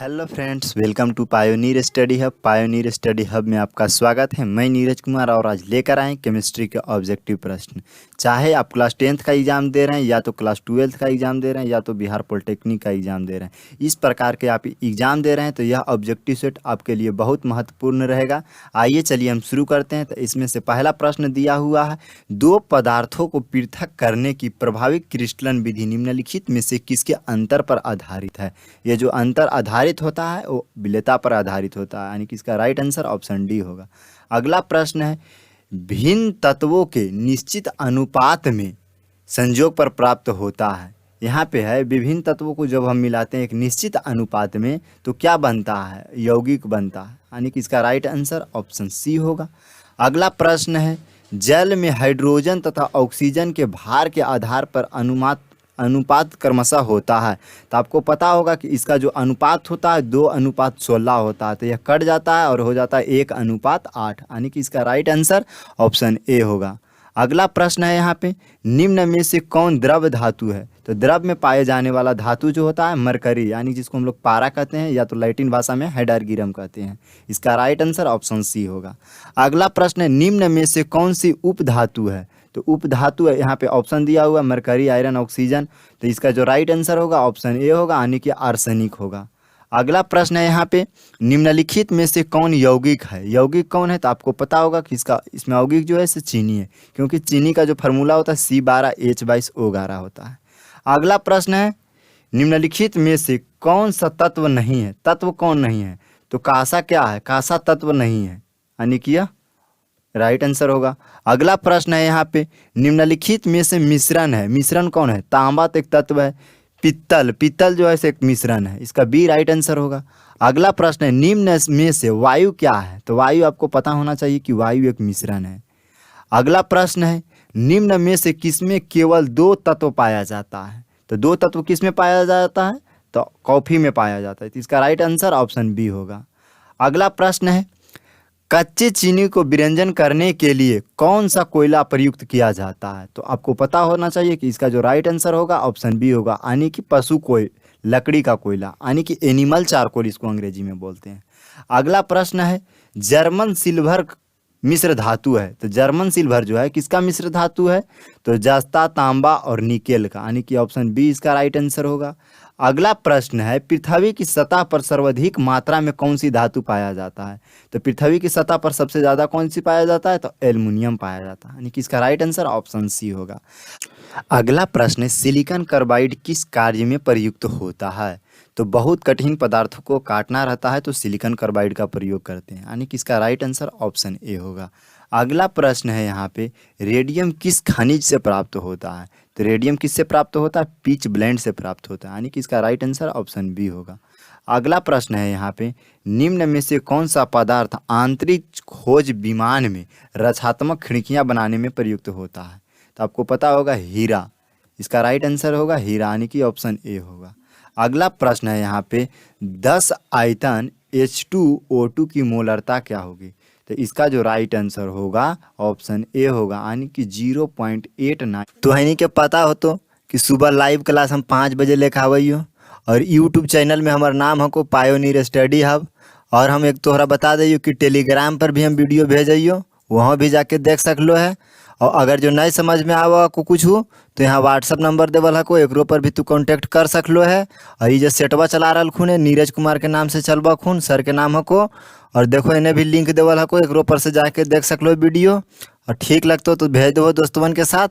Hello friends, welcome to Pioneer Study Hub. Pioneer Study Hub में आपका स्वागत है। मैं नीरज कुमार और आज लेकर आए केमिस्ट्री के ऑब्जेक्टिव प्रश्न। चाहे आप क्लास 10th का एग्जाम दे रहे हैं या तो क्लास 12th का एग्जाम दे रहे हैं या तो बिहार पॉलिटेक्निक का एग्जाम दे रहे हैं, इस प्रकार के आप एग्जाम दे रहे हैं तो यह ऑब्जेक्टिव सेट आपके लिए बहुत महत्वपूर्ण रहेगा। आइए चलिए हम शुरू करते हैं। तो इसमें से पहला प्रश्न दिया हुआ है, दो पदार्थों को पृथक करने की प्रभावित क्रिस्टलन विधि निम्नलिखित में से किसके अंतर पर आधारित है। ये जो अंतर आधारित होता है वो विलेयता पर आधारित होता है, यानी कि इसका राइट आंसर ऑप्शन डी होगा। अगला प्रश्न है, भिन्न तत्वों के निश्चित अनुपात में संयोग पर प्राप्त होता है। यहाँ पे है विभिन्न तत्वों को जब हम मिलाते हैं एक निश्चित अनुपात में तो क्या बनता है, यौगिक बनता है, यानी कि इसका राइट आंसर ऑप्शन सी होगा। अगला प्रश्न है, जल में हाइड्रोजन तथा ऑक्सीजन के भार के आधार पर अनुपात क्रमशः होता है। तो आपको पता होगा कि इसका जो अनुपात होता है 2:16 होता है, तो यह कट जाता है और हो जाता है 1:8, यानी कि इसका राइट आंसर ऑप्शन ए होगा। अगला प्रश्न है यहाँ पे, निम्न में से कौन द्रव धातु है। तो द्रव में पाए जाने वाला धातु जो होता है मरकरी, यानी जिसको हम लोग पारा कहते हैं या तो लैटिन भाषा में हाइड्रोगिरम कहते हैं। इसका राइट आंसर ऑप्शन सी होगा। अगला प्रश्न है, निम्न में से कौन सी उपधातु है। तो उपधातु है यहाँ पे ऑप्शन दिया हुआ मरकरी, आयरन, ऑक्सीजन, तो इसका जो राइट आंसर होगा ऑप्शन ए होगा, यानी कि आर्सेनिक होगा। अगला प्रश्न है यहाँ पे, निम्नलिखित में से कौन यौगिक है। यौगिक कौन है, तो आपको पता होगा कि इसमें यौगिक जो है से चीनी है, क्योंकि चीनी का जो फार्मूला होता है C12H22O11 होता है। अगला प्रश्न है, निम्नलिखित में से कौन सा तत्व नहीं है। तत्व कौन नहीं है, तो कांसा क्या है, कांसा तत्व नहीं है, यानी कि यह राइट आंसर होगा। अगला प्रश्न है यहाँ पे, निम्नलिखित में से मिश्रण है। मिश्रण कौन है, तांबा तो एक तत्व है, पित्तल जो है एक मिश्रण है, इसका बी राइट आंसर होगा। अगला प्रश्न है, निम्न में से वायु क्या है। तो वायु आपको पता होना चाहिए कि वायु एक मिश्रण है। अगला प्रश्न है, निम्न में से किसमें केवल 2 तत्व पाया जाता है। तो 2 तत्व किसमें पाया जाता है, तो कॉफी में पाया जाता है, तो इसका राइट आंसर ऑप्शन बी होगा। अगला प्रश्न है, कच्चे चीनी को विरंजन करने के लिए कौन सा कोयला प्रयुक्त किया जाता है। तो आपको पता होना चाहिए कि इसका जो राइट आंसर होगा ऑप्शन बी होगा, यानी कि पशु लकड़ी का कोयला, यानी कि एनिमल चारकोल इसको अंग्रेजी में बोलते हैं। अगला प्रश्न है, जर्मन सिल्वर मिश्र धातु है। तो जर्मन सिल्वर जो है किसका मिश्र धातु है, तो जस्ता, तांबा और निकेल का, यानी कि ऑप्शन बी इसका राइट आंसर होगा। अगला प्रश्न है, पृथ्वी की सतह पर सर्वाधिक मात्रा में कौन सी धातु पाया जाता है। तो पृथ्वी की सतह पर सबसे ज़्यादा कौन सी पाया जाता है, तो एल्युमिनियम पाया जाता है, यानी कि इसका राइट आंसर ऑप्शन सी होगा। अगला प्रश्न है, सिलिकॉन कार्बाइड किस कार्य में प्रयुक्त होता है। तो बहुत कठिन पदार्थों को काटना रहता है तो सिलिकॉन कार्बाइड का प्रयोग करते हैं, यानी कि इसका राइट आंसर ऑप्शन ए होगा। अगला प्रश्न है यहाँ पे, रेडियम किस खनिज से प्राप्त होता है। तो रेडियम किससे प्राप्त होता है, पिच ब्लेंड से प्राप्त होता है, यानी कि इसका राइट आंसर ऑप्शन बी होगा। अगला प्रश्न है यहाँ पे, निम्न में से कौन सा पदार्थ आंतरिक खोज विमान में रक्षात्मक खिड़कियाँ बनाने में प्रयुक्त होता है। तो आपको पता होगा हीरा, इसका राइट आंसर होगा हीरा, यानी कि ऑप्शन ए होगा। अगला प्रश्न है यहाँ पे, 10 आयतन H2O2 की मोलरता क्या होगी। तो इसका जो राइट आंसर होगा ऑप्शन ए होगा, यानी कि 0.89। तो है नहीं कि पता हो तो कि सुबह लाइव क्लास हम 5 बजे लेकर आइयो और यूट्यूब चैनल में हमारा नाम हमको पायोनियर स्टडी हब, और हम एक तोहरा बता दियो कि टेलीग्राम पर भी हम वीडियो भेजियो, वहाँ भी जाके देख सकलो है। और अगर जो नहीं समझ में आवा को कुछ हो तो यहाँ व्हाट्सअप नंबर देवल हको, एकरो पर भी तू कांटेक्ट कर सकलो है। और ये जो सेटवा चला रहा खून है नीरज कुमार के नाम से चलबा खून, सर के नाम हको, और देखो इन्हें भी लिंक देवल हको, एकरो पर से जाके देख सकलो वीडियो, और ठीक लगता तो भेज दो दोस्तवन के साथ।